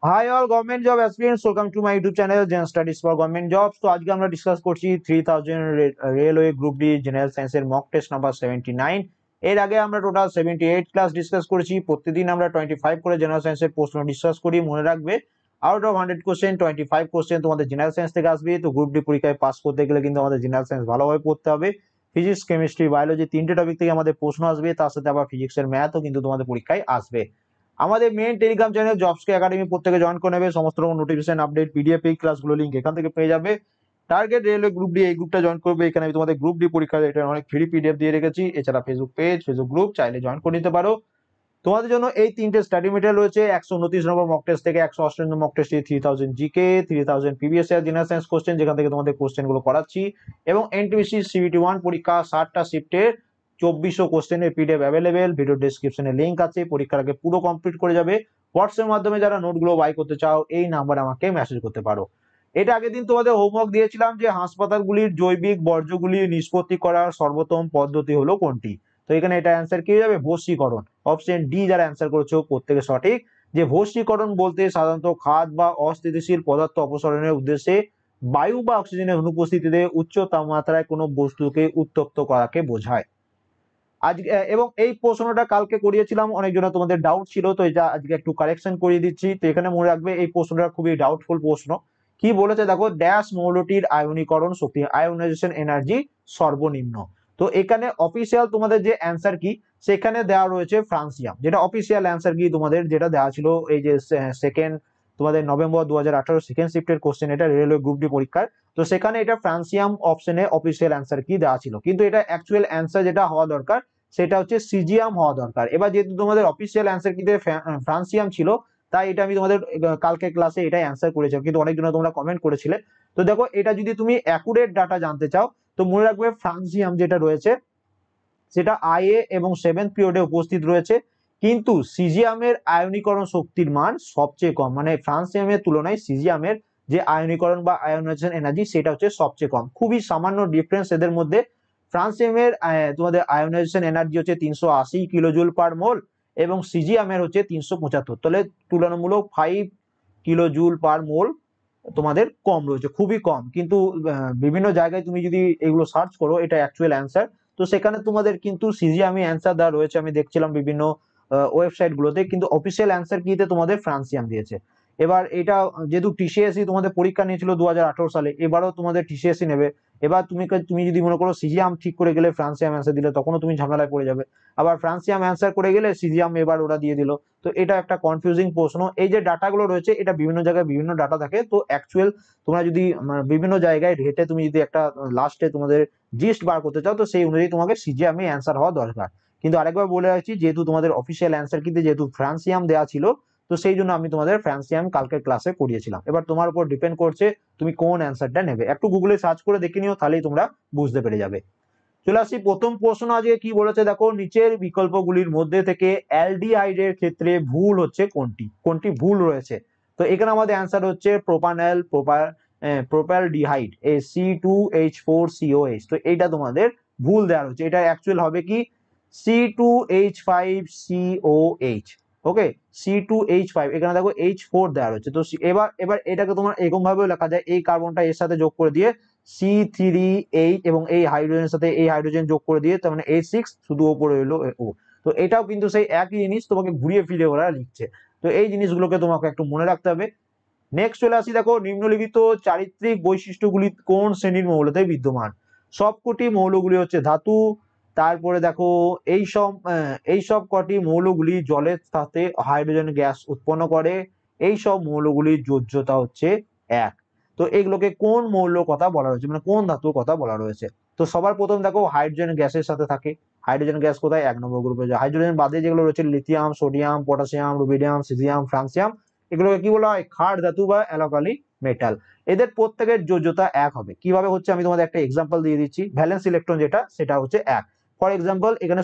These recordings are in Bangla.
Hi all government job aspirants welcome to my YouTube channel Jan studies for government jobs. तो আজকে আমরা ডিসকাস করছি 3000 রেলওয়ে গ্রুপ ডি জেনারেল সায়েন্সের মক টেস্ট নাম্বার 79। এর আগে আমরা টোটাল 78 ক্লাস ডিসকাস করেছি। প্রতিদিন আমরা 25 করে জেনারেল সায়েন্সের প্রশ্ন ডিসকাস করি। মনে রাখবে আউট অফ 100 কোশ্চেন 25 কোশ্চেন তোমাদের জেনারেল সায়েন্স থেকে আসবে। তো গ্রুপ ডি পরীক্ষায় পাস করতে গেলে কিন্তু আমাদের জেনারেল সায়েন্স ভালোভাবে পড়তে হবে। ফিজিক্স কেমিস্ট্রি বায়োলজি তিনটে টপিক থেকে আমাদের প্রশ্ন আসবে, তার সাথে আবার ফিজিক্সের ম্যাথও কিন্তু তোমাদের পরীক্ষায় আসবে। আমাদের মেইন টেলিগ্রাম চ্যানেল জবসকে একাডেমি প্রত্যেকে জয়েন করে নেবে। সমস্ত রকম নোটিফিকেশন আপডেট পিডিএফ এই ক্লাসগুলো লিংক এখান থেকে পেয়ে যাবে। টার্গেট রেলওয়ে গ্রুপ ডি এই গ্রুপটা জয়েন করবে। এখানে আমি তোমাদের গ্রুপ ডি পরীক্ষা এটা অনেক ফ্রি পিডিএফ দিয়ে রেখেছি। এছাড়া ফেসবুক পেজ ফেসবুক গ্রুপ চাইলে জয়েন করে নিতে পারো। তোমাদের জন্য এই তিনটে স্টাডি মেটেরিয়াল রয়েছে। 129 নম্বর মক টেস্ট থেকে 188 নম্বর মক টেস্ট 3000 জিকে 3000 পিবিএস এর জেনারেল সায়েন্স কোশ্চেন, যেখান থেকে তোমাদের কোশ্চেন গুলো করাচ্ছি, এবং এনটিপিসি সিবিটি 1 পরীক্ষা 60টা শিফটের 2400 কোশ্চেনের পিডিএফ অ্যাভেলেবেল। ভিডিও ডেসক্রিপশনে লিংক আছে। পরীক্ষার আগে পুরো কমপ্লিট করে যাবে। হোয়াটসঅ্যাপের মাধ্যমে যারা নোটগুলো বাই করতে চাও এই নাম্বারে আমাকে মেসেজ করতে পারো। এটা আগের দিন তোমাদের হোমওয়ার্ক দিয়েছিলাম যে হাসপাতালগুলির জৈবিক বর্জ্যগুলি নিষ্পত্তি করার সর্বোত্তম পদ্ধতি হলো কোনটি। তো এখানে এটা অ্যান্সার কি হয়ে যাবে? বশীকরণ। অপশন ডি যারা অ্যান্সার করেছো প্রত্যেকে সঠিক। যে বশীকরণ বলতে সাধারণত খাদ বা অস্থিতিশীল পদার্থ অপসারণের উদ্দেশ্যে বায়ু বা অক্সিজেনের অনুপস্থিতিতে উচ্চ তাপমাত্রায় কোনো বস্তুকে উত্তপ্ত করাকে বোঝায়। আজকে এবং এই প্রশ্নটা কালকে করিয়েছিলাম, অনেকজনের তোমাদের ডাউট ছিল, তো এটা আজকে একটু কারেকশন করিয়ে দিচ্ছি। তো এখানে মনে রাখবে এই প্রশ্নটা খুবই ডাউটফুল প্রশ্ন। কি বলেছে দেখো, ড্যাশ মৌলটির আয়নীকরণ শক্তি আয়োনাইজেশন এনার্জি সর্বনিম্ন। তো এখানে অফিসিয়াল তোমাদের যে অ্যান্সার কি সেখানে দেওয়া রয়েছে ফ্রান্সিয়াম, যেটা অফিসিয়াল অ্যান্সার কি তোমাদের যেটা দেওয়া ছিল এই যে সেকেন্ড তোমাদের নভেম্বর 2018 সেকেন্ড শিফটের কোশ্চেন, এটা রেলওয়ে গ্রুপ ডি পরীক্ষার। তো সেখানে এটা ফ্রান্সিয়াম অপশনে অফিসিয়াল অ্যান্সার কি দেওয়া ছিল, কিন্তু এটা অ্যাকচুয়াল অ্যান্সার যেটা হওয়া দরকার সেটা হচ্ছে সিজিয়াম হওয়া দরকার। এবার যেহেতু তোমাদের অফিসিয়াল অ্যান্সার কি ফ্রান্সিয়াম ছিল, তাই এটা আমি তোমাদের কালকে ক্লাসে এটাই অ্যান্সার করেছি, কিন্তু অনেকজন তোমরা কমেন্ট করেছিলে। তো দেখো এটা যদি তুমি অ্যাকুরেট ডাটা জানতে চাও তো মনে রাখবে ফ্রান্সিয়াম যেটা রয়েছে সেটা আইএ এবং 7th পিরিয়ডে উপস্থিত রয়েছে, কিন্তু সিজিয়ামের আয়নীকরণ শক্তির মান সবচেয়ে কম। মানে ফ্রান্সিয়ামের তুলনায় সিজিয়ামের যে আয়নীকরণ বা আয়োনাইজেশন এনার্জি সেটা হচ্ছে সবচেয়ে কম। খুবই সামান্য ডিফারেন্স এদের মধ্যে। ফ্রান্সিয়ামের তোমাদের আয়োনাইজেশন এনার্জি হচ্ছে 380 কিলোজুল পার মোল এবং সিজিয়ামের হচ্ছে 375, তাহলে তুলনামূলক 5 কিলোজুল পার মোল তোমাদের কম রয়েছে, খুবই কম। কিন্তু বিভিন্ন জায়গায় তুমি যদি এগুলো সার্চ করো এটা অ্যাকচুয়াল অ্যান্সার, তো সেখানে তোমাদের কিন্তু সিজিয়ামি অ্যান্সার দেওয়া রয়েছে। আমি দেখছিলাম বিভিন্ন ওয়েবসাইট গুলোতে, কিন্তু অফিসিয়াল অ্যান্সার কিতে তোমাদের ফ্রান্সিয়াম দিয়েছে। এবার এটা যেহেতু টিসিএসসি তোমাদের পরীক্ষা নিয়েছিল 2018 সালে, এবারও তোমাদের টিসিএসসি নেবে। এবার তুমি যদি মনে করো সিজিয়াম ঠিক করে গেলে ফ্রান্সিয়াম অ্যান্সার দিলে তখনও তুমি ঝামেলায় পড়ে যাবে। আবার ফ্রান্সিয়াম অ্যান্সার করে গেলে সিজিয়াম এবার ওরা দিয়ে দিল। তো এটা একটা কনফিউজিং প্রশ্ন। এই যে ডাটাগুলো রয়েছে এটা বিভিন্ন জায়গায় বিভিন্ন ডাটা থাকে, তো অ্যাকচুয়াল তোমরা যদি বিভিন্ন জায়গায় রেটে তুমি যদি একটা লাস্টে তোমাদের জিস্ট বার করতে চাও তো সেই অনুযায়ী তোমাকে সিজিএম অ্যান্সার হওয়া দরকার। কিন্তু আরেকবার বলে রাখছি, যেহেতু তোমাদের অফিসিয়াল অ্যান্সার কিন্তু যেহেতু ফ্রান্সিয়াম দেওয়া ছিল, তো সেই জন্য আমি তোমাদের ফ্রান্সিয়াম কালকের ক্লাসে করিয়েছিলাম। এবার তোমার উপর ডিপেন্ড করছে তুমি কোন অ্যান্সারটা নেবে। একটু গুগলে সার্চ করে দেখে নিও, তাহলেই তোমরা বুঝতে পেরে যাবে। চলে আসি প্রথম প্রশ্ন। আজকে কি বলেছে দেখো, নিচের বিকল্পগুলির মধ্যে থেকে অ্যালডিহাইডের ক্ষেত্রে ভুল হচ্ছে কোনটি, কোনটি ভুল রয়েছে। তো এখানে আমাদের অ্যান্সার হচ্ছে প্রোপানল প্রোপালডিহাইড C2H4COH। তো এইটা তোমাদের ভুল দেওয়া হচ্ছে। এটা অ্যাকচুয়াল হবে কি C2H5COH। ওকে, C2H5 এখানে দেখো H4 দেওয়া রয়েছে। তো এবার এবার এটাকে তোমার এরকম ভাবেও লেখা যায়, এই কার্বনটা এর সাথে যোগ করে দিয়ে C3H এবং এই হাইড্রোজেনের সাথে এই হাইড্রোজেন যোগ করে দিয়ে তার মানে H6 শুধু ওপরে হলো O। তো এটাও কিন্তু সেই একই জিনিস তোমাকে ঘুরিয়ে ফিরে ওরা লিখছে। তো এই জিনিসগুলোকে তোমাকে একটু মনে রাখতে হবে। নেক্সট চলে আসি, দেখো নিম্নলিখিত চারিত্রিক বৈশিষ্ট্যগুলি কোন শ্রেণীর মৌলতে বিদ্যমান। সবকটি মৌলগুলি হচ্ছে ধাতু। তারপরে দেখো এইসব কটি মৌলগুলি জলের সাথে হাইড্রোজেন গ্যাস উৎপন্ন করে। এই সব মৌলগুলির যোজ্যতা হচ্ছে 1। তো এগুলোকে কোন মৌল কথা বলা রয়েছে, মানে কোন ধাতুর কথা বলা রয়েছে। তো সবার প্রথম দেখো হাইড্রোজেন গ্যাসের সাথে থাকে। হাইড্রোজেন গ্যাস কোথায়? 1 নম্বর গ্রুপে। হাইড্রোজেন বাদে যেগুলো রয়েছে lithium, sodium, potassium, rubidium, caesium, francium, এগুলোকে কি বলা হয়? ক্ষার ধাতু বা অ্যালকালি মেটাল। এদের প্রত্যেকের যোজ্যতা 1 হবে। কিভাবে হচ্ছে আমি তোমাদের একটা এক্সাম্পল দিয়ে দিচ্ছি। ভ্যালেন্স ইলেকট্রন যেটা সেটা হচ্ছে 1। ফর এক্সাম্পল এখানে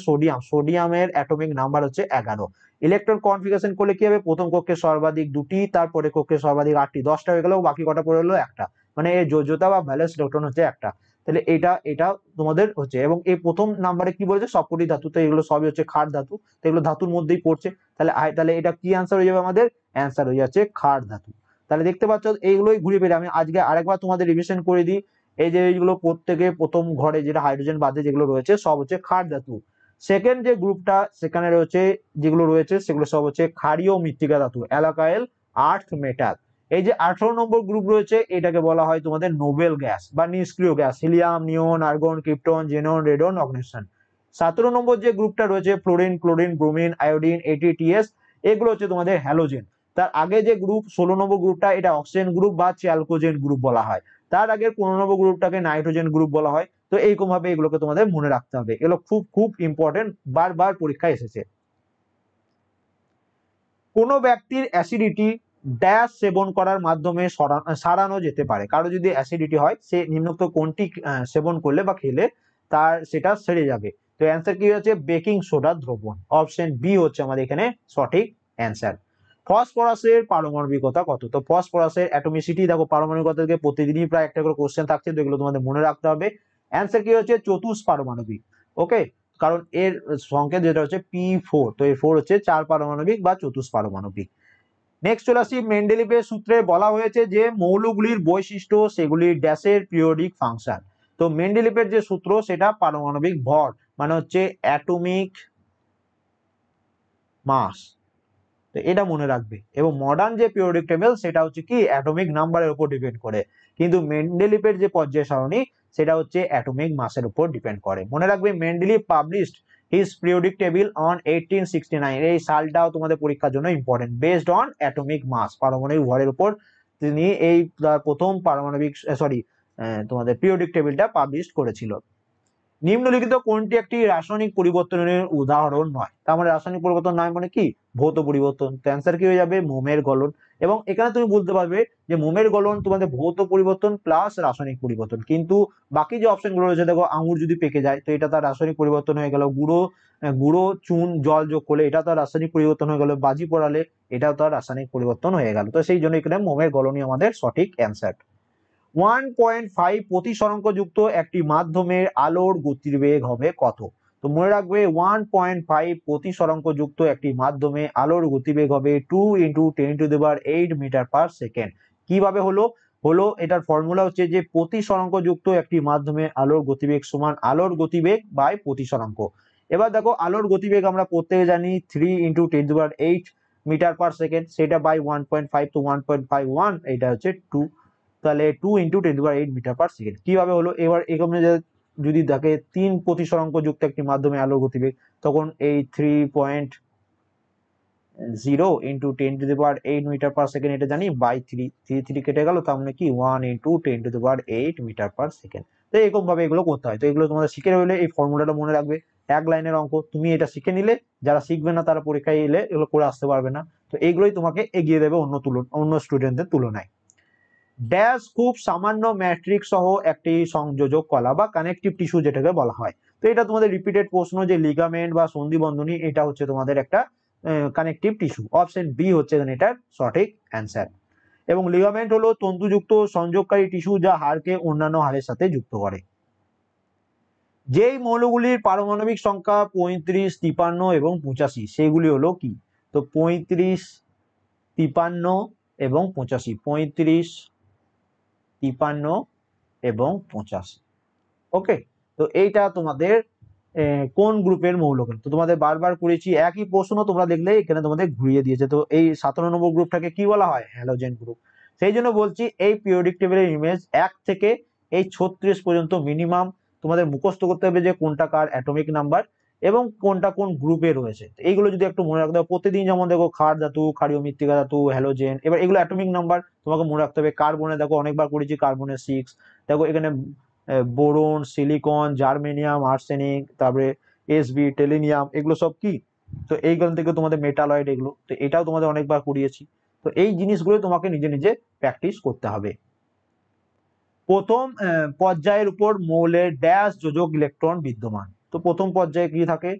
সোডিয়ামের অ্যাটমিক নাম্বার হচ্ছে 11। ইলেকট্রন কনফিগারেশন করলে কি হবে? প্রথম কক্ষে সর্বাধিক 2টি, তারপরে কক্ষে সর্বাধিক 8টি, 10টা হয়ে গেল, বাকি কটা পড়ে হলো একটা। মানে এর যোজ্যতা বা ভ্যালেন্স ইলেকট্রন হচ্ছে একটা। তাহলে এটা এটা তোমাদের হচ্ছে, এবং এই প্রথম নাম্বারে কি বলেছে সবকটি ধাতু, তো এগুলো সবই হচ্ছে ক্ষার ধাতু, তো এগুলো ধাতুর মধ্যেই পড়ছে। তাহলে এটা কি অ্যান্সার হয়ে যাবে, আমাদের অ্যান্সার হয়ে যাচ্ছে ক্ষার ধাতু। তাহলে দেখতে পাচ্ছ এইগুলোই ঘুরে ফিরে, আমি আজকে আরেকবার তোমাদের রিভিশন করে দিই। এই যে এইগুলো প্রত্যেকে প্রথম ঘরে যেটা হাইড্রোজেন বাদে যেগুলো রয়েছে সব হচ্ছে ক্ষার ধাতু। সেকেন্ড যে গ্রুপটা সেখানে রয়েছে যেগুলো রয়েছে সেগুলো সব হচ্ছে ক্ষারীয় মৃত্তিকা ধাতু, অ্যালকাইল আর্থ মেটাল। এই যে 18 নম্বর গ্রুপ রয়েছে এটাকে বলা হয় তোমাদের নোবেল গ্যাস বা নিষ্ক্রিয় গ্যাস, হিলিয়াম, নিয়ন, আর্গন, ক্রিপ্টন, জেনন, রেডন, অগনেশন। 17 নম্বর যে গ্রুপটা রয়েছে ফ্লোরিন, ক্লোরিন, ব্রোমিন, আয়োডিন, এটিটিএস, এগুলো হচ্ছে তোমাদের হ্যালোজেন। তার আগে যে গ্রুপ 16 নম্বর গ্রুপটা এটা অক্সিজেন গ্রুপ বা চ্যালকোজেন গ্রুপ বলা হয়। তার আগে 15 নম্বর গ্রুপটাকে নাইট্রোজেন গ্রুপ বলা হয়। তো এইরকম ভাবে এগুলোকে তোমাদের মনে রাখতে হবে, এগুলো খুব খুব ইম্পর্টেন্ট, বারবার পরীক্ষায় এসেছে। কোনো ব্যক্তির অ্যাসিডিটি ড্যাশ সেবন করার মাধ্যমে সারানো যেতে পারে। কারো যদি অ্যাসিডিটি হয় সে নিম্নোক্ত কোনটি সেবন করলে বা খেলে তার সেটা সেরে যাবে। তো অ্যান্সার কি হচ্ছে বেকিং সোডা দ্রবণ, অপশন বি হচ্ছে আমাদের এখানে সঠিক অ্যান্সার। ফসফরাসের পারমাণবিকতা কত? তো ফসফরাসের অ্যাটমিসিটি দেখো, পারমাণবিকতা থেকে প্রতিদিনই প্রায় একটা করে কোশ্চেন থাকছে, তো এগুলো তোমাদের মনে রাখতে হবে। অ্যান্সার কি হচ্ছে চতুষ্পারমাণবিক। ওকে, কারণ এর সংকেত যেটা হচ্ছে P4, তো এই 4 হচ্ছে 4 পারমাণবিক বা চতুষ্পারমাণবিক। নেক্সট চলে আসি, মেন্ডেলিভের সূত্রে বলা হয়েছে যে মৌলগুলির বৈশিষ্ট্য সেগুলির ড্যাশের পিরিয়ডিক ফাংশন। তো মেন্ডেলিভের যে সূত্র সেটা পারমাণবিক ভর মানে হচ্ছে অ্যাটমিক মাস, তো এটা মনে রাখবে। এবং মডার্ন যে পিরিয়ডিক টেবিল সেটা হচ্ছে কি অ্যাটমিক নাম্বারের উপর ডিপেন্ড করে, কিন্তু মেন্ডেলিভের যে পর্যায় সারণী সেটা হচ্ছে অ্যাটমিক মাসের উপর ডিপেন্ড করে। মনে রাখবে Mendeleev published his periodic table on 1869, এই সালটাও তোমাদের পরীক্ষার জন্য important. Based on atomic mass, পারমাণবিক ভরের উপর তিনি এই প্রথম পারমাণবিক তোমাদের পিরিয়ডিক টেবিলটা পাবলিশ করেছিল। নিম্নলিখিত কোনটি একটি রাসায়নিক পরিবর্তনের উদাহরণ নয়? তার মানে রাসায়নিক পরিবর্তন নয় মানে কি ভৌত পরিবর্তন। তো অ্যান্সার কি হয়ে যাবে মোমের গলন। এবং এখানে তুমি বলতে পারবে যে মোমের গলন তোমাদের ভৌত পরিবর্তন প্লাস রাসায়নিক পরিবর্তন, কিন্তু বাকি যে অপশন গুলো রয়েছে দেখো, আঙুর যদি পেকে যায় তো এটা তার রাসায়নিক পরিবর্তন হয়ে গেল, গুঁড়ো চুন জল যোগ করলে এটা তার রাসায়নিক পরিবর্তন হয়ে গেল, বাজি পড়ালে এটাও তার রাসায়নিক পরিবর্তন হয়ে গেল। তো সেই জন্য এখানে মোমের গলনই আমাদের সঠিক অ্যান্সার। 1.5 প্রতিসরাঙ্ক যুক্ত একটি মাধ্যমের আলোর গতিবেগ হবে কত? তো মনে রাখবে 1.5 প্রতিসরাঙ্ক যুক্ত একটি মাধ্যমে আলোর গতিবেগ হবে 2 × 10⁸ মিটার পার সেকেন্ড। কিভাবে হলো এটার ফর্মুলা হচ্ছে যে প্রতিসরাঙ্ক যুক্ত একটি মাধ্যমে আলোর গতিবেগ সমান আলোর গতিবেগ বাই প্রতিসরাঙ্ক। এবার দেখো আলোর গতিবেগ আমরা প্রত্যেকে জানি 3 × 10⁸ মিটার পার সেকেন্ড, সেটা বাই 1.5, তো 1.51 এটা হচ্ছে 2, তাহলে 2 × 10⁸ মিটার পার সেকেন্ড। কিভাবে হলো, এবার এখানে যদি দেখে 3 প্রতিসরাঙ্ক যুক্ত একটি মাধ্যমে আলোর গতিবেগ, তখন এই 3.0 × 10⁸ মিটার পার সেকেন্ড এটা জানি বাই 3 কেটে গেল, তার মানে কি 1 × 10⁸ মিটার পার সেকেন্ড। তো এরকম ভাবে এগুলো করতে হয়। তো এগুলো তোমাদের শিখে রইলে এই ফর্মুলাটা মনে রাখবে, এক লাইনের অঙ্ক, তুমি এটা শিখে নিলে যারা শিখবে না তারা পরীক্ষায় এলে এগুলো করে আসতে পারবে না। তো এইগুলোই তোমাকে এগিয়ে দেবে অন্য স্টুডেন্টদের তুলনায়। ড্যাশ খুব সামান্য ম্যাট্রিক্স সহ একটি সংযোজক কলা বা কানেকটিভ টিস্যু যেটাকে বলা হয়। তো এটা তোমাদের রিপিটেড প্রশ্ন যে লিগামেন্ট বা সন্ধি বন্ধনী, এটা হচ্ছে তোমাদের একটা কানেকটিভ টিস্যু। অপশন বি হচ্ছে এটার সঠিক অ্যান্সার। এবং লিগামেন্ট হলো তন্তুযুক্ত সংযোগকারী টিস্যু যা হাড়কে অন্যান্য হাড়ের সাথে যুক্ত করে। যেই মৌলগুলির পারমাণবিক সংখ্যা 35, 53 এবং 85 সেগুলি হলো কি? তো 35, 53 এবং 85, 35, 53 এবং 85। ওকে, তো এইটা তোমাদের কোন গ্রুপের মৌলকেন্দ্র? তো তোমাদের বারবার করেছি একই প্রশ্ন, তোমরা দেখলে এখানে তোমাদের ঘুরিয়ে দিয়েছে। তো এই 17 নম্বর গ্রুপটাকে কি বলা হয়? Halogen group. সেই জন্য বলছি এই পিরিয়ডিক টেবিলের ইমেজ 1 থেকে এই 36 পর্যন্ত মিনিমাম তোমাদের মুখস্থ করতে হবে যে কোনটা কার অ্যাটমিক নাম্বার এবং কোনটা কোন গ্রুপে রয়েছে। এইগুলো যদি একটু মনে রাখতে হবে প্রতিদিন, যেমন দেখো ক্ষার ধাতু, ক্ষারীয় মৃত্তিকা ধাতু, হ্যালোজেন, এবার এগুলো অ্যাটমিক নাম্বার তোমাকে মনে রাখতে হবে। কার্বনে দেখো অনেকবার করেছি, কার্বনের 6, দেখো এখানে বোরন, সিলিকন, জার্মেনিয়াম, আর্সেনিক, তারপরে এসবি, টেলিনিয়াম, এগুলো সব কি? তো এইখান থেকে তোমাদের মেটালয়েড, এগুলো তো এটাও তোমাদের অনেকবার করিয়েছি। তো এই জিনিসগুলো তোমাকে নিজে নিজে প্র্যাকটিস করতে হবে। প্রথম পর্যায়ের উপর মৌলের ড্যাশ যোজক ইলেকট্রন বিদ্যমান। তো প্রথম পর্যায়ে কি থাকে?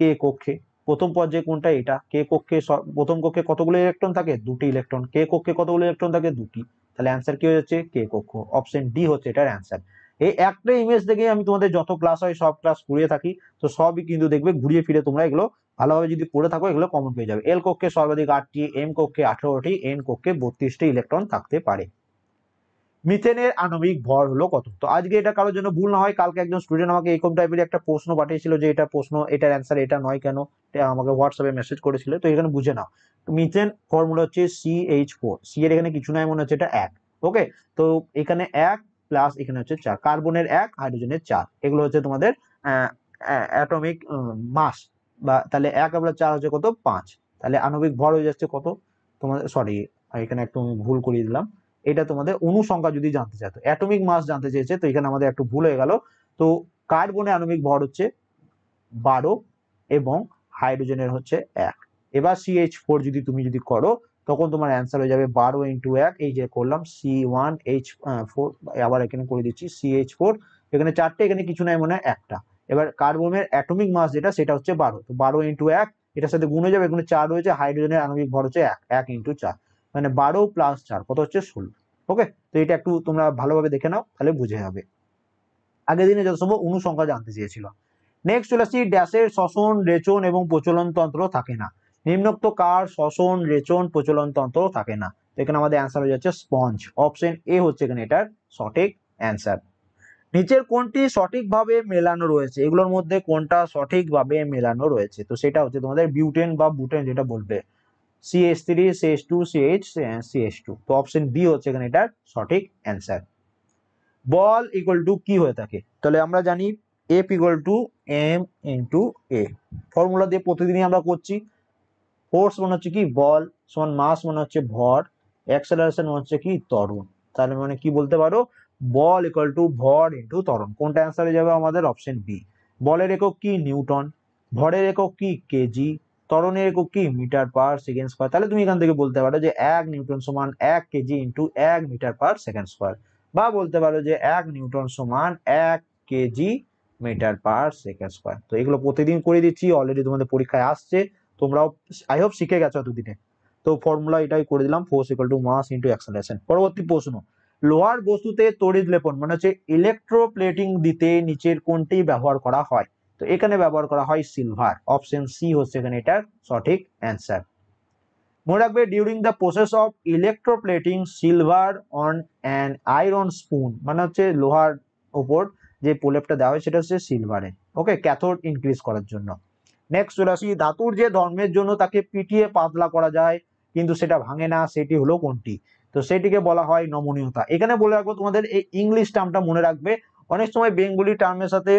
কে কক্ষে। প্রথম পর্যায়ে কোনটা? এটা কে কক্ষে। প্রথম কক্ষে কতগুলো ইলেকট্রন থাকে? 2টি ইলেকট্রন। কে কক্ষে কতগুলো ইলেকট্রন থাকে? 2টি। তাহলে অ্যান্সার কি হয়ে যাচ্ছে? কে কক্ষ। অপশন ডি হচ্ছে এটার অ্যান্সার। এই একটা ইমেজ দেখে আমি তোমাদের যত ক্লাস হয় সব ক্লাস করিয়ে থাকি, তো সবই কিন্তু দেখবে ঘুরিয়ে ফিরে তোমরা এগুলো ভালোভাবে যদি পড়ে থাকো এগুলো কমন পেয়ে যাবে। এল কক্ষে সর্বাধিক 8টি, এম কক্ষে 18টি, এন কক্ষে 32টি ইলেকট্রন থাকতে পারে। মিথেনের আণবিক ভর হলো কত? তো আজকে এটা কারোর জন্য ভুল না হয়, কালকে একজন স্টুডেন্ট আমাকে এরকম টাইপের একটা প্রশ্ন পাঠিয়েছিল যে এটা প্রশ্ন, এটার অ্যান্সার এটা নয় কেন, এটা আমাকে হোয়াটসঅ্যাপে মেসেজ করেছিল। তো এখানে বুঝে নাও, মিথেন ফর্মুলা হচ্ছে CH4, সি এর এখানে কিছু নাই, মনে হচ্ছে এটা 1। ওকে, তো এখানে 1 প্লাস এখানে হচ্ছে 4, কার্বনের 1 হাইড্রোজেনের 4, এগুলো হচ্ছে তোমাদের অ্যাটমিক মাস, বা তাহলে 1 আর 4 হচ্ছে কত? 5। তাহলে আণবিক ভর হয়ে যাচ্ছে কত তোমাদের, সরি এখানে একটু ভুল করিয়ে দিলাম, এটা তোমাদের অণু সংখ্যা যদি জানতে চায়, তো অ্যাটমিক মাস জানতে চেয়েছে, তো এখানে আমাদের একটু ভুল হয়ে গেল। তো কার্বনের আণবিক ভর হচ্ছে 12 এবং হাইড্রোজেনের হচ্ছে 1। এবার CH4 যদি তুমি করো তখন তোমার অ্যান্সার হয়ে যাবে 12 ইন্টু 1, এই যে করলাম C1H4, আবার এখানে করে দিচ্ছি CH4, এখানে 4টে, এখানে কিছু নাই মনে হয় একটা। এবার কার্বনের অ্যাটমিক মাস যেটা সেটা হচ্ছে 12, তো 12 ইন্টু 1, এটার সাথে গুণ হয়ে যাবে, এখানে 4 রয়েছে, হাইড্রোজেনের আণবিক ভর হচ্ছে 1 ইন্টু 4, মানে 12 প্লাস 4 কত হচ্ছে? 16। ওকে, তো এটা একটু তোমরা ভালোভাবে দেখে নাও, তাহলে বুঝে যাবে। আগের দিনে যত সম্ভব অণু সংখ্যা জানতে চেয়েছিল। নেক্সট চলে আসছি, ড্যাশের শ্বসন, রেচন এবং প্রচলন তন্ত্র থাকে না। নিম্নোক্ত কার শ্বসন, রেচন, প্রচলন তন্ত্র থাকে না? তো এখানে আমাদের অ্যান্সার হয়ে যাচ্ছে স্পঞ্জ, অপশন এ হচ্ছে এখানে এটার সঠিক অ্যান্সার। নিচের কোনটি সঠিকভাবে মেলানো রয়েছে? এগুলোর মধ্যে কোনটা সঠিকভাবে মেলানো রয়েছে? তো সেটা হচ্ছে তোমাদের বিউটেন বা বুটেন যেটা বলবে, CH3, CH2, CH2। তো অপশন বি হচ্ছে এখানে এটার সঠিক অ্যান্সার। বল ইকুয়াল টু কি হয়ে থাকে? তাহলে আমরা জানি F equal to M into A, formula দিয়ে প্রতিদিনই আমরা করছি। ফোর্স মানে হচ্ছে কি বল, সমান মাস মানে হচ্ছে ভর, অ্যাক্সেলারেশন মানে হচ্ছে কি ত্বরণ। তাহলে মানে কি বলতে পারো? বল ইকুয়াল টু ভর ইন্টু ত্বরণ। কোনটা অ্যান্সারে যাবে আমাদের? Option B. বলের একক কি? নিউটন। ভরের একক কি? কেজি। ত্বরণের একক কি? Metre per second square. তাহলে তুমি এখান থেকে বলতে পারো যে 1 নিউটন সমান 1 kg into 1 metre per second square, বা বলতে পারো যে 1 নিউটন সমান 1 kg metre per second square. তো এগুলো প্রতিদিন করে দিচ্ছি, অলরেডি তোমাদের পরীক্ষায় আসছে, তোমরাও আই হোপ শিখে গেছো এতদিনে। তো ফর্মুলা এটাই করে দিলাম, force equal to mass into acceleration. পরবর্তী প্রশ্ন, লোহার বস্তুতে তড়িৎ লেপন মানে হচ্ছে ইলেকট্রোপ্লেটিং দিতে নিচের কোনটি ব্যবহার করা হয়? তো এখানে ব্যবহার করা হয় সিলভার, অপশন সি হচ্ছে এখানে এটার সঠিক অ্যান্সার। মনে রাখবে, during the process of electroplating silver on an iron spoon, মানে হচ্ছে লোহার উপর যে প্রলেপটা দেওয়া হয় সেটা হচ্ছে সিলভারের। ওকে, ক্যাথোড ইনক্রিজ করার জন্য। নেক্সট চলে আসি, ধাতুর যে ধর্মের জন্য তাকে পিটিয়ে পাতলা করা যায় কিন্তু সেটা ভাঙে না, সেটি হলো কোনটি? তো সেটিকে বলা হয় নমনীয়তা। এখানে বলে রাখবো তোমাদের, এই ইংলিশ টার্মটা মনে রাখবে, অনেক সময় বেঙ্গলি টার্মের সাথে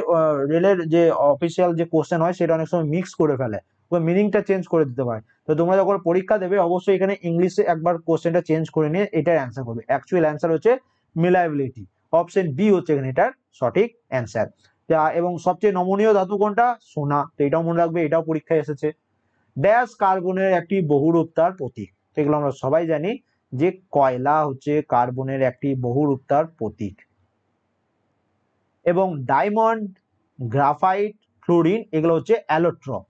রেলের যে অফিসিয়াল যে কোশ্চেন হয় সেটা অনেক সময় মিক্স করে ফেলে, মিনিংটা চেঞ্জ করে দিতে পারে। তো তোমরা যখন পরীক্ষা দেবে অবশ্যই এখানে ইংলিশে একবার কোশ্চেনটা চেঞ্জ করে নিয়ে এটার অ্যান্সার করবে। অ্যাকচুয়াল অ্যান্সার হচ্ছে মিলাইবিলিটি, অপশন বি হচ্ছে এখানে এটার সঠিক অ্যান্সার। এবং সবচেয়ে নমনীয় ধাতু কোনটা? সোনা। তো এটাও মনে রাখবে, এটাও পরীক্ষায় এসেছে। ড্যাশ কার্বনের একটি বহুরূপতার প্রতীক? তো এগুলো আমরা সবাই জানি যে কয়লা হচ্ছে কার্বনের একটি বহুরূপতার প্রতীক। এবং ডায়মন্ড, গ্রাফাইট, ফ্লোরিন এগুলো হচ্ছে অ্যালোট্রপ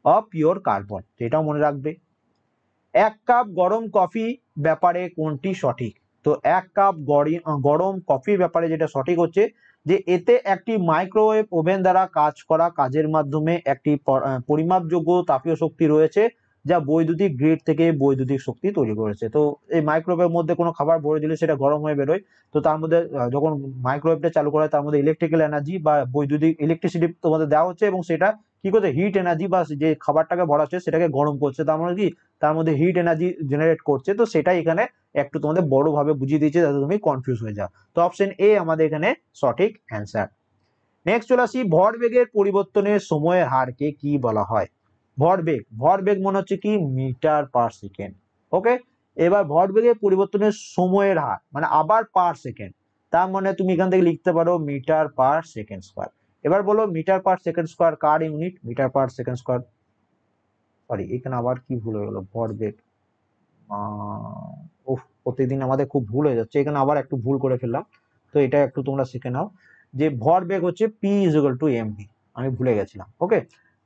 অফ পিওর কার্বন, তো এটাও মনে রাখবে। 1 কাপ গরম কফি ব্যাপারে কোনটি সঠিক? তো 1 কাপ গরম কফির ব্যাপারে যেটা সঠিক হচ্ছে যে এতে একটি মাইক্রোওয়েভ ওভেন দ্বারা কাজ করা কাজের মাধ্যমে একটি পরিমাপযোগ্য তাপীয় শক্তি রয়েছে, যা বৈদ্যুতিক গ্রিড থেকে বৈদ্যুতিক শক্তি তৈরি করেছে। তো এই মাইক্রোওয়েভের মধ্যে কোনো খাবার ভরে দিলে সেটা গরম হয়ে বেরোয়, তো তার মধ্যে যখন মাইক্রোওয়েভটা চালু করা হয় তার মধ্যে ইলেকট্রিক্যাল এনার্জি বা বৈদ্যুতিক ইলেকট্রিসিটি তোমাদের দেওয়া হচ্ছে, এবং সেটা কি করছে? হিট এনার্জি, বা যে খাবারটাকে ভরা হচ্ছে সেটাকে গরম করছে, তার মানে কি তার মধ্যে হিট এনার্জি জেনারেট করছে। তো সেটাই এখানে একটু তোমাদের বড় ভাবে বুঝিয়ে দিয়েছে যাতে তুমি কনফিউজ হয়ে যাও। তো অপশন এ আমাদের এখানে সঠিক অ্যান্সার। নেক্সট চলে আসি, ভরবেগের পরিবর্তনের সময়ের হারকে কি বলা হয়? ভরবেগ মনে হচ্ছে কি মিটার পার সেকেন্ড। ওকে, এবার ভরবেগের পরিবর্তনের সময়ের হার মানে আবার পার সেকেন্ড, তার মানে তুমি এখান থেকে লিখতে পারো মিটার পার সেকেন্ড স্কোয়ার। এবার বলো মিটার পার সেকেন্ড স্কোয়ার কার unit? Metre per second square, sorry এখানে আবার কি ভুল হয়ে গেল, ভরবেগ, প্রতিদিন আমাদের খুব ভুল হয়ে যাচ্ছে, এখানে আবার একটু ভুল করে ফেললাম। তো এটা একটু তোমরা শিখে নাও যে ভরবেগ হচ্ছে P is equal to M V, আমি ভুলে গেছিলাম। Okay,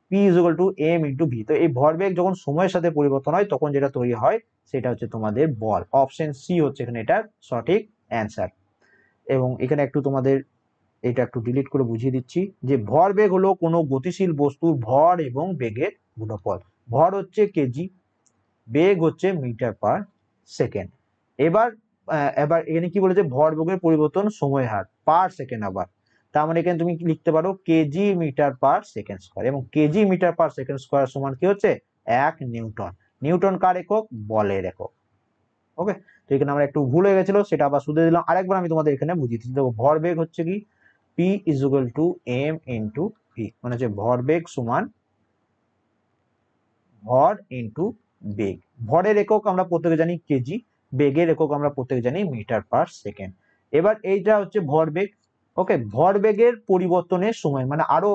P is equal to M into V. তো এই ভরবেগ যখন সময়ের সাথে পরিবর্তন হয় তখন যেটা তৈরি হয় সেটা হচ্ছে তোমাদের বল, অপশন সি হচ্ছে এখানে এটার সঠিক অ্যান্সার। এবং এখানে একটু তোমাদের এটা একটু ডিলিট করে বুঝিয়ে দিচ্ছি যে ভরবেগ হলো কোনো গতিশীল বস্তুর ভর এবং বেগের গুণফল। ভর হচ্ছে কেজি, বেগ হচ্ছে মিটার পার সেকেন্ড। এবার এবার এখানে কি বলেছে, ভরবেগের পরিবর্তন সময় হার পার সেকেন্ড। আবার তার মানে এখানে তুমি লিখতে পারো KG metre per second square, এবং KG metre per second square সমান কি হচ্ছে 1 নিউটন। নিউটন কার একক? বলের একক। ওকে, তো এখানে আমরা একটু ভুল হয়ে গেছিল, সেটা আবার শুধরে দিলাম। আরেকবার আমি তোমাদের এখানে বুঝিয়ে দিচ্ছি। দেখো ভরবেগ হচ্ছে কি P is equal to M into V, মানে হচ্ছে ভরবেগ সমান ভর ইন্টু বেগ। ভরের একক আমরা প্রত্যেকে জানি কেজি, বেগের একক আমরা প্রত্যেকে জানি মিটার পার সেকেন্ড। এবার এইটা হচ্ছে ভরবেগ। ওকে, ভরবেগের পরিবর্তনের সময় মানে আরো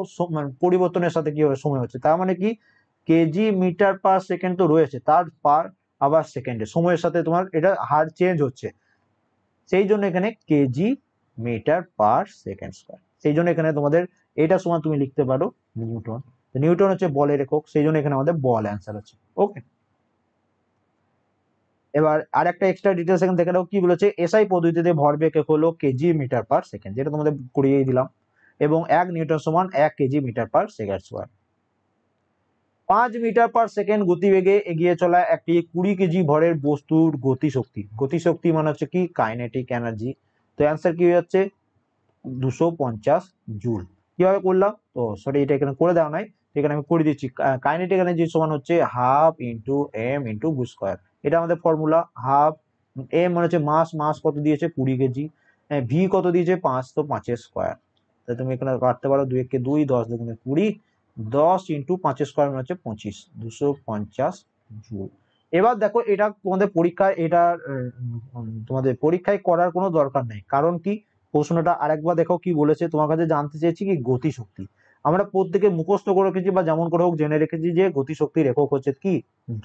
পরিবর্তনের সাথে কি হবে সময় হচ্ছে, তার মানে কি কেজি মিটার পার সেকেন্ড তো রয়েছে, তার পার আবার সেকেন্ডে সময়ের সাথে তোমার এটা হার চেঞ্জ হচ্ছে, সেই জন্য এখানে kg metre per second square. সেই জন্য এখানে তোমাদের এটা সমান তুমি লিখতে পারো নিউটন। নিউটন হচ্ছে বলের একক, সেই জন্য এখানে আমাদের বল অ্যান্সার হচ্ছে। ওকে, এবার আর একটা এক্সট্রা ডিটেলস এখানে দেখে নাও কি বলেছে, এসআই পদ্ধতিতে ভরবেগ হলো কেজি মিটার পার সেকেন্ড, যেটা তোমাদের করিয়ে দিলাম, এবং 1 নিউটন সমান 1 kg metre per second square. 5 metre per second গতিবেগে এগিয়ে চলা একটি 20 কেজি ভরের বস্তুর গতিশক্তি, গতিশক্তি মানে হচ্ছে কি কাইনেটিক এনার্জি। তো অ্যান্সার কি হয়ে যাচ্ছে 250 জুল। কিভাবে করলাম? তো সরি, এটা এখানে করে দেওয়া নাই, এখানে আমি করে দিচ্ছি। কাইনেটিক এনার্জি সমান হচ্ছে half into M into V square. এটা আমাদের ফর্মুলা। হাফ এম মানে হচ্ছে মাস, মাস কত দিয়েছে 20 কেজি, ভি কত দিয়েছে 5, তো 5 স্কোয়ার। তাহলে তুমি এখানে কাটতে পারো 2 একে 2, 10 দুগুণে 20, 10 ইন্টু 5 স্কোয়ার মানে হচ্ছে 25, 250 জুল। এবার দেখো এটা তোমাদের পরীক্ষায় এটা তোমাদের পরীক্ষায় করার কোনো দরকার নেই, কারণ কি প্রশ্নটা আরেকবার দেখো কি বলেছে, তোমার কাছে জানতে চেয়েছি কি গতিশক্তি। আমরা প্রত্যেকে মুখস্থ করে রেখেছি বা যেমন করে হোক জেনে রেখেছি যে গতিশক্তির একক হচ্ছে কি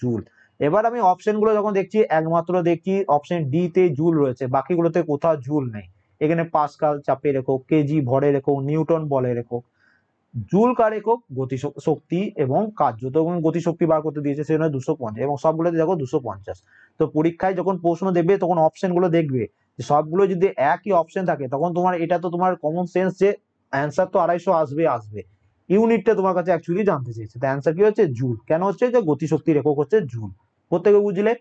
জুল। এবার আমি অপশন গুলো যখন দেখছি, একমাত্র দেখছি অপশন ডি তে জুল রয়েছে, বাকিগুলোতে কোথাও জুল নেই। এখানে পাস্কাল চাপের একক, কেজি ভরের একক, নিউটন বলের একক, জুল কার একক গতিশক্তি এবং কার্যত এবং গতিশক্তি বার করতে দিয়েছে সেজন্য 250, এবং সবগুলোতে দেখো 250। তো পরীক্ষায় যখন প্রশ্ন দেবে তখন অপশন গুলো দেখবে, সবগুলো যদি একই অপশন থাকে তখন তোমার এটা তো তোমার কমন সেন্স যে অ্যান্সার তো 250 আসবে আসবে। ইউনিটটা তোমার কাছে অ্যাকচুয়ালি জানতে চেয়েছে, তো অ্যান্সার কি হচ্ছে জুল। কেন হচ্ছে যে গতিশক্তির একক হচ্ছে জুল। প্রত্যেকে বুঝলে?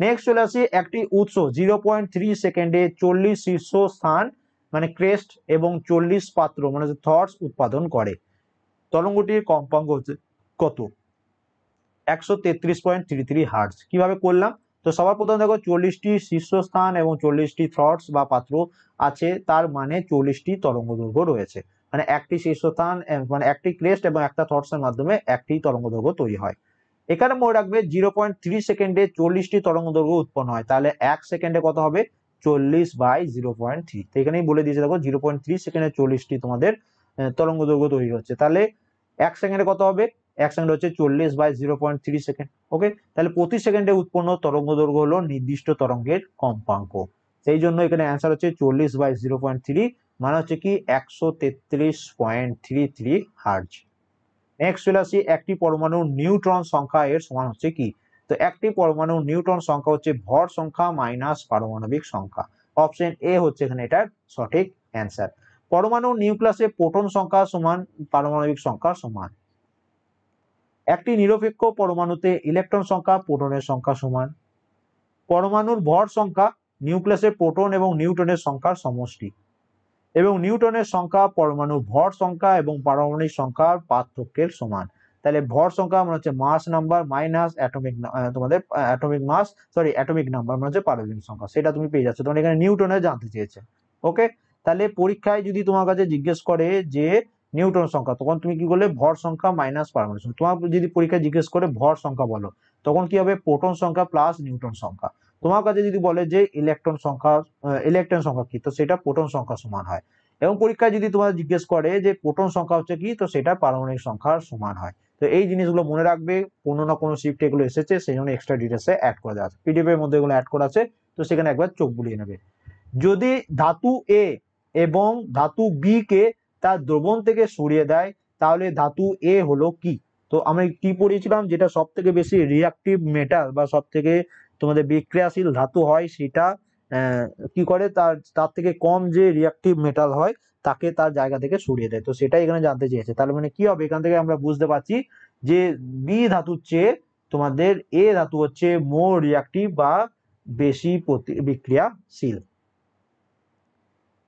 নেক্সট চলে আসি, একটি উৎস 0.3 সেকেন্ডে 40 শীর্ষ স্থান মানে ক্রেস্ট এবং 40 পাত্র মানে থটস উৎপাদন করে। তরঙ্গটির কম্পাঙ্ক হচ্ছে কত? 133.33 হার্টজ। কিভাবে করলাম? তো সবার প্রথমে দেখো 40টি শীর্ষস্থান এবং 40টি থ্রটস বা পাত্র আছে, তার মানে 40টি তরঙ্গ দৈর্ঘ্য রয়েছে, মানে একটি শীর্ষস্থান মানে একটি ক্রেস্ট এবং একটা থ্রটস এর মাধ্যমে একটি তরঙ্গ দৈর্ঘ্য তৈরি হয়। এখানে মনে রাখবে 0.3 সেকেন্ডে 40টি তরঙ্গ দৈর্ঘ্য উৎপন্ন হয়, তাহলে 1 সেকেন্ডে কত হবে 40/0.3। তো এখানেই বলে দিয়েছে দেখো 0.3 সেকেন্ডে 40টি তোমাদের তরঙ্গ দৈর্ঘ্য তৈরি হচ্ছে, তাহলে 1 সেকেন্ডে কত হবে? 1 সেকেন্ড হচ্ছে 40/0.3 সেকেন্ড। ওকে, তাহলে প্রতি সেকেন্ডে উৎপন্ন তরঙ্গ দৈর্ঘ্য হলো নির্দিষ্ট তরঙ্গের কম্পাঙ্ক, সেই জন্য এখানে অ্যান্সার হচ্ছে 40/0.3 মানে হচ্ছে কি 133.33 হার্জ। নেক্সট চলে আসি, একটি পরমাণুর নিউট্রন সংখ্যা এর সমান হচ্ছে কি? তো একটি পরমাণুর নিউট্রন সংখ্যা হচ্ছে ভর সংখ্যা মাইনাস পারমাণবিক সংখ্যা। অপশন এ হচ্ছে এখানে এটার সঠিক অ্যান্সার। পরমাণুর নিউক্লিয়াসে প্রোটন সংখ্যা সমান পারমাণবিক সংখ্যা সমান। একটি নিরপেক্ষ পরমাণুতে ইলেকট্রন সংখ্যা প্রোটনের সংখ্যা সমান। পরমাণুর ভর সংখ্যা নিউক্লিয়াসে প্রোটন এবং নিউট্রনের সংখ্যার সমষ্টি, এবং নিউটনের সংখ্যা পরমাণুর ভর সংখ্যা এবং পারমাণবিক সংখ্যার পার্থক্যের সমান। তাহলে ভর সংখ্যা মানে হচ্ছে মাস নাম্বার মাইনাস অ্যাটমিক তোমাদের atomic mass, sorry atomic number মানে হচ্ছে পারমাণবিক সংখ্যা, সেটা তুমি পেয়ে যাচ্ছ। তোমার এখানে নিউটনে জানতে চেয়েছে। ওকে, তাহলে পরীক্ষায় যদি তোমার কাছে জিজ্ঞেস করে যে নিউটন সংখ্যা, তখন তুমি কি বললে ভর সংখ্যা মাইনাস পারমাণবিক সংখ্যা। তোমার যদি পরীক্ষায় জিজ্ঞেস করে ভর সংখ্যা বলো, তখন কি হবে প্রোটন সংখ্যা প্লাস নিউটন সংখ্যা। তোমার কাছে যদি বলে যে ইলেকট্রন সংখ্যা, ইলেকট্রন সংখ্যা কি, তো সেটা প্রোটন সংখ্যা সমান হয়। এবং পরীক্ষায় যদি তোমাদের জিজ্ঞেস করে যে প্রোটন সংখ্যা হচ্ছে কি, তো সেটা পারমাণবিক সংখ্যার সমান হয়। তো এই জিনিসগুলো মনে রাখবে, কোনো না কোনো শিফটে এগুলো এসেছে, সেই জন্য এক্সট্রা ডিটেলসে অ্যাড করা আছে, পিডিএফ এর মধ্যে এগুলো অ্যাড করা আছে, তো সেখানে একবার চোখ বুলিয়ে নেবে। যদি ধাতু এ এবং ধাতু বি কে তার দ্রবণ থেকে সরিয়ে দেয়, তাহলে ধাতু এ হলো কি? তো আমি কি পড়িয়েছিলাম, যেটা সব থেকে বেশি রিয়াক্টিভ মেটাল বা সব থেকে তোমাদের বিক্রিয়াশীল ধাতু হয় সেটা কি করে, তার তার থেকে কম যে রিঅ্যাক্টিভ মেটাল হয় তাকে তার জায়গা থেকে সরিয়ে দেয়। তো সেটাই এখানে জানতে চেয়েছে। তার মানে কি হবে, এখান থেকে আমরা বুঝতে পারছি যে বি ধাতুর চেয়ে তোমাদের এ ধাতু হচ্ছে মোর রিঅ্যাক্টিভ বা বেশি বিক্রিয়াশীল।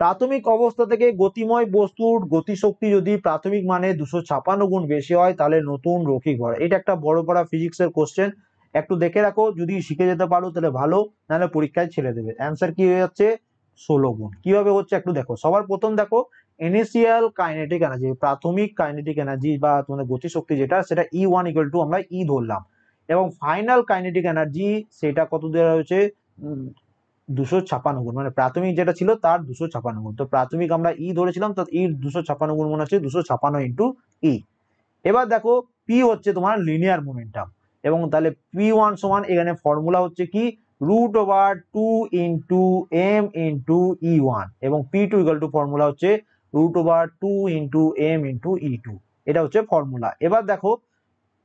প্রাথমিক অবস্থা থেকে গতিময় বস্তুর গতিশক্তি যদি প্রাথমিক মানে 256 গুণ বেশি হয় তাহলে নতুন রৈখিক ভর। এটা একটা বড় পড়া ফিজিক্সের কোশ্চেন, একটু দেখে রাখো, যদি শিখে যেতে পারো তাহলে ভালো, নাহলে পরীক্ষায় ছেড়ে দেবে। অ্যান্সার কি হয়ে যাচ্ছে 16 গুণ। কিভাবে হচ্ছে একটু দেখো। সবার প্রথম দেখো ইনিশিয়াল কাইনেটিক এনার্জি, প্রাথমিক কাইনেটিক এনার্জি বা তোমাদের গতিশক্তি যেটা, সেটা E1 ইকুয়াল টু আমরা ই ধরলাম, এবং ফাইনাল কাইনেটিক এনার্জি সেটা কত দেওয়া হয়েছে 256 গুণ, মানে প্রাথমিক যেটা ছিল তার 256 গুণ। তো প্রাথমিক আমরা ই ধরেছিলাম, তো ই 256 গুণ মনে হচ্ছে 256 ইন্টু ই। এবার দেখো পি হচ্ছে তোমার লিনিয়ার মোমেন্টাম, এবং তাহলে P1 সমান এখানে ফর্মুলা হচ্ছে কি √2 ইন্টু এম ইন্টু E1, এবং P2 ইকুয়াল টু ফর্মুলা হচ্ছে √2 ইন্টু এম ইন্টু E2। এটা হচ্ছে ফর্মুলা। এবার দেখো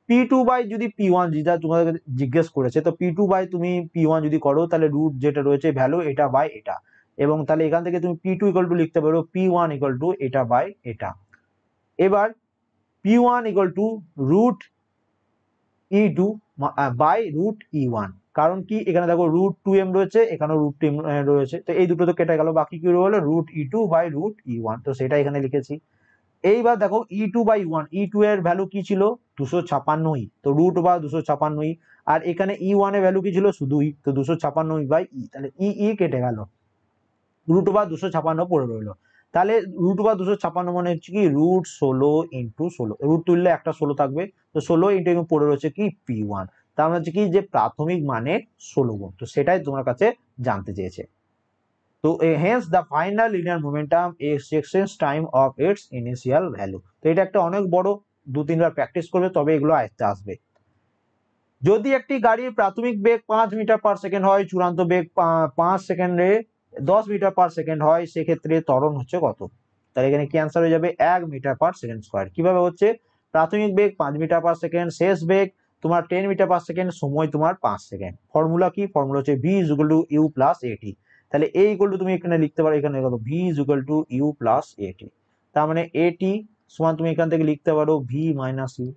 P2 বাই যদি P1 যেটা তোমাদের জিজ্ঞেস করেছে, তো P2 বাই তুমি P1 যদি করো তাহলে রুট যেটা রয়েছে ভ্যালু এটা বাই এটা, এবং তাহলে এখান থেকে তুমি P2 ইকুয়াল টু লিখতে পারো P1 ইকুয়াল টু এটা বাই এটা। এবার P1 equal to root E2 by root E1, কারণ কি এখানে দেখো √2m রয়েছে, এখানেও √2m রয়েছে, তো এই দুটো তো কেটে গেল, বাকি কি রইলো √E2 বাই √E1, তো সেটা এখানে লিখেছি। এইবার দেখো E2 বাই E1, E2 এর ভ্যালু কি ছিল 256, তো রুট বা 256, আর এখানে E1 এর ভ্যালু কি ছিল শুধুই, তো 256 বাই ই, তাহলে ই কেটে গেল, √2 256 পড়ে রইলো। তাহলে √2 256 মানে হচ্ছে কি √16 ইন্টু 16, রুট তুললে একটা 16 থাকবে, তো 16 ইন্টু পড়ে রয়েছে কি P1, তার মানে হচ্ছে কি যে প্রাথমিক মানে 16 গুণ। তো সেটাই তোমার কাছে জানতে চেয়েছে। তো hence the final linear momentum is 6 time of its initial value। তো এটা একটা অনেক বড়, 2-3 বার প্র্যাকটিস করবে তবে এগুলো আয়ত্তে আসবে। যদি একটি গাড়ির প্রাথমিক বেগ 5 মিটার পার সেকেন্ড হয়, চূড়ান্ত বেগ 5 সেকেন্ডে 10 মিটার পার সেকেন্ড হয়, সেক্ষেত্রে ত্বরণ হচ্ছে কত? তাহলে এখানে কি অ্যান্সার হয়ে যাবে 1 মিটার পার সেকেন্ড স্কয়ার। কিভাবে হচ্ছে, প্রাথমিক বেগ 5 মিটার পার সেকেন্ড, শেষ বেগ তোমার 10 মিটার পার সেকেন্ড, সময় তোমার 5 সেকেন্ড। ফর্মুলা কি, ফর্মুলা হচ্ছে v = u + at। তাহলে a = তুমি এখানে লিখতে পারো, এখানে কত v = u + at, তার মানে at সমান তুমি এখান থেকে লিখতে পারো v - u,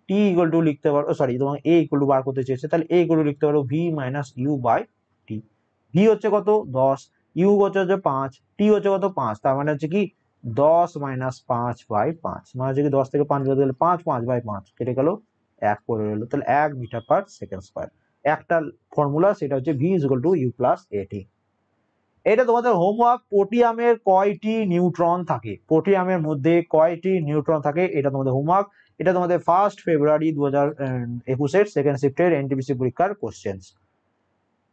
t equal to লিখতে পারো, সরি তোমার a ইকুয়াল টু বার করতে চেয়েছে, তাহলে a ইকুয়াল টু লিখতে পারো v - u by t। v হচ্ছে কত 10, u হচ্ছে 5, t হচ্ছে কত 5, তার মানে হচ্ছে কি 10 - 5 বাই 5, মানে হচ্ছে কি 10 থেকে 5 বাদ দিলে 5, 5 বাই 5 কেটে গেল, 1 পড়ে রইল, তাহলে 1 মিটার পার সেকেন্ড স্কয়ার। একটা ফর্মুলা, সেটা হচ্ছে v = u + at। এটা তোমাদের হোমওয়ার্ক, পোটিয়ামের কয়টি নিউট্রন থাকে, পোটিয়ামের মধ্যে কয়টি নিউট্রন থাকে, এটা তোমাদের হোমওয়ার্ক। এটা তোমাদের 1 ফেব্রুয়ারি 2021 সেকেন্ড শিফটের এনটিপিসি পরীক্ষার কোশ্চেন।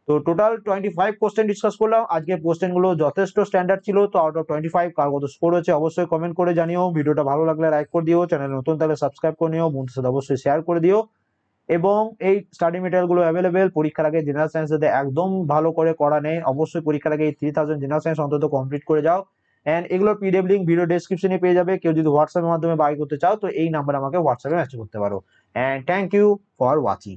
তো টোটাল 25 কোশ্চেন ডিসকাস করলাম। আজকে কোশ্চেন গুলো যথেষ্ট স্ট্যান্ডার্ড ছিল। তো আউট অফ 25 কার কত স্কোর হয়েছে অবশ্যই কমেন্ট করে জানিও। ভিডিওটা ভালো লাগলে লাইক করে দিও, চ্যানেল নতুন তাহলে সাবস্ক্রাইব করে নিও, বন্ধুদের সাথে অবশ্যই শেয়ার করে দিও। এবং এই স্টাডি মেটেরিয়াল গুলো অ্যাভেলেবেল। পরীক্ষার আগে জেনারেল সায়েন্স যাতে একদম ভালো করে করা নেই, অবশ্যই পরীক্ষার আগে এই 3000 জেনারেল সায়েন্স অন্তত কমপ্লিট করে যাও। এন্ড এগুলোর পিডিএফ লিংক ভিডিও ডেসক্রিপশনে পেয়ে যাবে। কেউ যদি হোয়াটসঅ্যাপের মাধ্যমে বাই করতে চাও তো এই নাম্বারে আমাকে হোয়াটসঅ্যাপে মেসেজ করতে পারো। And thank you for watching.